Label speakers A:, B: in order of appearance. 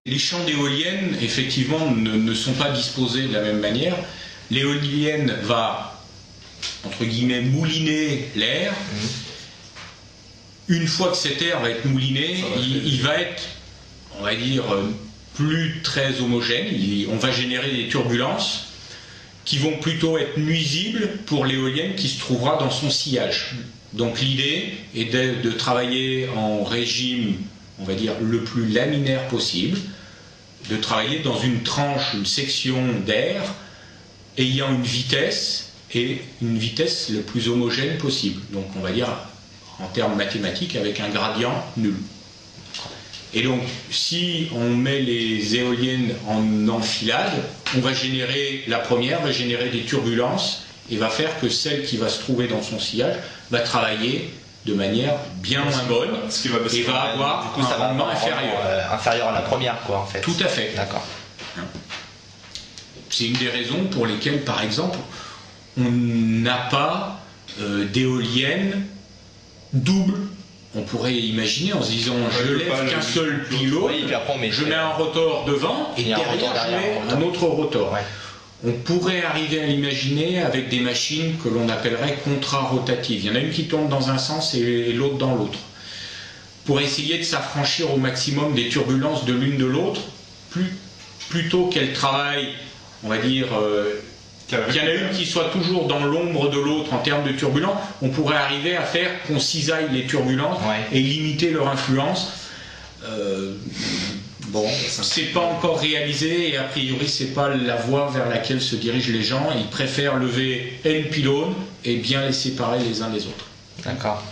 A: Les champs d'éoliennes, effectivement, ne sont pas disposés de la même manière. L'éolienne va, entre guillemets, mouliner l'air. Une fois que cet air va être mouliné, il va être, on va dire, plus très homogène. On va générer des turbulences qui vont plutôt être nuisibles pour l'éolienne qui se trouvera dans son sillage. Donc l'idée est de travailler en régime, on va dire, le plus laminaire possible, de travailler dans une tranche, une section d'air ayant une vitesse le plus homogène possible. Donc on va dire en termes mathématiques avec un gradient nul. Et donc si on met les éoliennes en enfilade, la première va générer des turbulences et va faire que celle qui va se trouver dans son sillage va travailler de manière bien moins bonne et va avoir un rendement
B: inférieur à la première, quoi, en fait.
A: Tout à fait.
B: D'accord.
A: C'est une des raisons pour lesquelles, par exemple, on n'a pas d'éolienne double. On pourrait imaginer en se disant je lève qu'un seul pylône, je mets un rotor devant et derrière je mets un autre rotor. Ouais. On pourrait arriver à l'imaginer avec des machines que l'on appellerait contra-rotatives. Il y en a une qui tourne dans un sens et l'autre dans l'autre. Pour essayer de s'affranchir au maximum des turbulences de l'une de l'autre, plutôt qu'elle travaille, on va dire, qu'il y en a une qui soit toujours dans l'ombre de l'autre en termes de turbulences, on pourrait arriver à faire qu'on cisaille les turbulences et limiter leur influence. Bon, c'est pas encore réalisé et a priori c'est pas la voie vers laquelle se dirigent les gens. Ils préfèrent lever N pylônes et bien les séparer les uns des autres.
B: D'accord.